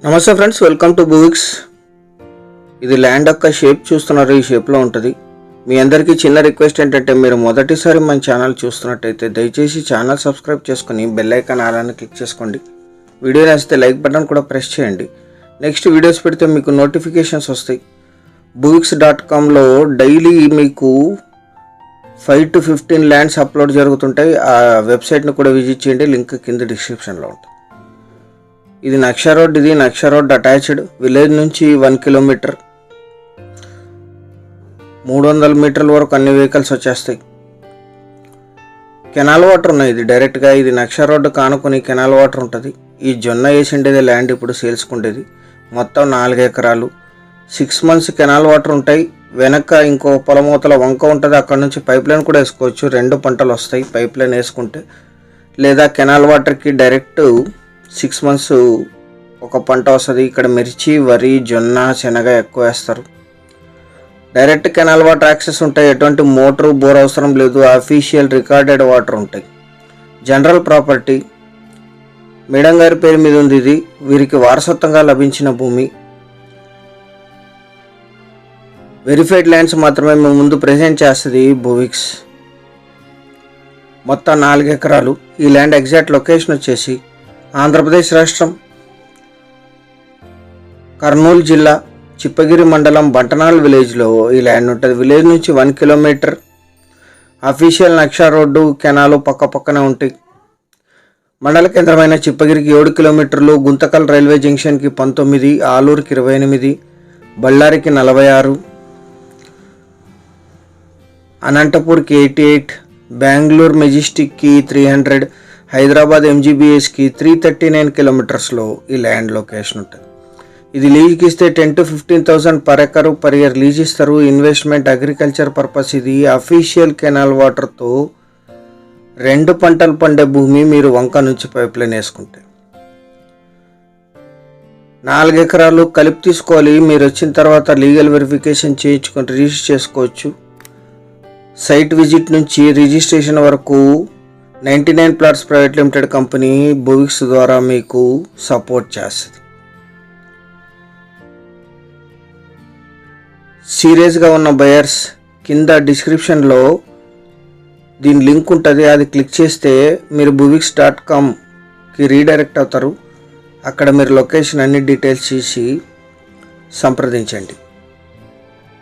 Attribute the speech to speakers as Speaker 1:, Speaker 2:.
Speaker 1: నమస్తే friends, welcome to బువిక్స్. ఇది land యొక్క షేప్ చూస్తున్నారు, ఈ షేప్లో ఉంటుంది. మీ అందరికీ చిన్న రిక్వెస్ట్ ఏంటంటే, మీరు మొదటిసారి మన ఛానల్ చూస్తున్నట్టయితే దయచేసి ఛానల్ సబ్స్క్రైబ్ చేసుకుని బెల్ ఐకాన్ ఆల్ క్లిక్ చేసుకోండి. వీడియో నచ్చితే లైక్ బటన్ కూడా ప్రెస్ చేయండి. నెక్స్ట్ వీడియోస్ పెడితే మీకు నోటిఫికేషన్స్ వస్తాయి. buvix.comలో డైలీ మీకు 5 to 15 ల్యాండ్స్ అప్లోడ్ జరుగుతుంటాయి. ఆ వెబ్సైట్ని కూడా విజిట్ చేయండి, లింక్ కింద డిస్క్రిప్షన్లో ఉంటుంది. ఇది నక్ష రోడ్, ఇది నక్ష రోడ్ అటాచ్డ్. విలేజ్ నుంచి 1 కిలోమీటర్, 300 మీటర్ల వరకు అన్ని వెహికల్స్ వచ్చేస్తాయి. కెనాల్ వాటర్ ఉన్నాయి. ఇది డైరెక్ట్గా ఇది నక్ష రోడ్డు కానుకొని కెనాల్ వాటర్ ఉంటుంది. ఈ జొన్న వేసిండేది ల్యాండ్ ఇప్పుడు సేల్స్కుండేది. మొత్తం 4 ఎకరాలు. 6 months కెనాల్ వాటర్ ఉంటాయి. వెనక ఇంకో పొలమూతల వంక ఉంటుంది, అక్కడ నుంచి పైప్ లైన్ కూడా వేసుకోవచ్చు. 2 పంటలు వస్తాయి పైప్ లైన్ వేసుకుంటే. లేదా కెనాల్ వాటర్కి డైరెక్ట్ 6 months ఒక పంట వస్తుంది. ఇక్కడ మిర్చి, వరి, జొన్న, శనగ ఎక్కువ వేస్తారు. డైరెక్ట్ కెనాల్ వాటర్ యాక్సెస్ ఉంటాయి. ఎటువంటి మోటారు, బోర్ అవసరం లేదు. అఫీషియల్ రికార్డెడ్ వాటర్ ఉంటాయి. జనరల్ ప్రాపర్టీ మేడం గారి పేరు మీద ఉంది. ఇది వీరికి వారసత్వంగా లభించిన భూమి. వెరిఫైడ్ ల్యాండ్స్ మాత్రమే మేము ముందు ప్రెజెంట్ చేస్తుంది బువిక్స్. మొత్తం 4 ఎకరాలు. ఈ ల్యాండ్ ఎగ్జాక్ట్ లొకేషన్ వచ్చేసి ఆంధ్రప్రదేశ్ రాష్ట్రం, కర్నూలు జిల్లా, చిప్పగిరి మండలం, బంటనాల్ విలేజ్లో ఈ ల్యాండ్ ఉంటుంది. విలేజ్ నుంచి 1 కిలోమీటర్. అఫీషియల్ నక్ష రోడ్డు, కెనాలు పక్కనే ఉంటాయి. మండల కేంద్రమైన చిప్పగిరికి 7 కిలోమీటర్లు, గుంతకల్ రైల్వే జంక్షన్కి 19, ఆలూరుకి 28, బళ్ళారికి 46, అనంతపూర్కి 88, బెంగళూరు మెజెస్టిక్కి 300, హైదరాబాద్ ఎంజీబీఎస్కి 339 కిలోమీటర్స్లో ఈ ల్యాండ్ లొకేషన్ ఉంటుంది. ఇది లీజ్కి ఇస్తే 10 to 15,000 per acre per year lease ఇస్తారు. Investment, agriculture purpose. ఇది అఫీషియల్ కెనాల్ వాటర్తో 2 పంటలు పండే భూమి. మీరు వంక నుంచి పైప్ లైన్ వేసుకుంటే 4 ఎకరాలు కలిపి తీసుకోవాలి. మీరు వచ్చిన తర్వాత లీగల్ వెరిఫికేషన్ చేయించుకొని రిజిస్టర్ చేసుకోవచ్చు. సైట్ విజిట్ నుంచి రిజిస్ట్రేషన్ వరకు 99 ప్లాట్స్ ప్రైవేట్ లిమిటెడ్ కంపెనీ బువిక్స్ ద్వారా మీకు సపోర్ట్ చేస్తుంది. సీరియస్గా ఉన్న బయర్స్ కింద డిస్క్రిప్షన్లో దీని లింక్ ఉంటుంది. అది క్లిక్ చేస్తే మీరు buvix.comకి రీడైరెక్ట్ అవుతారు. అక్కడ మీరు లొకేషన్ అన్ని డీటెయిల్స్ చేసి సంప్రదించండి.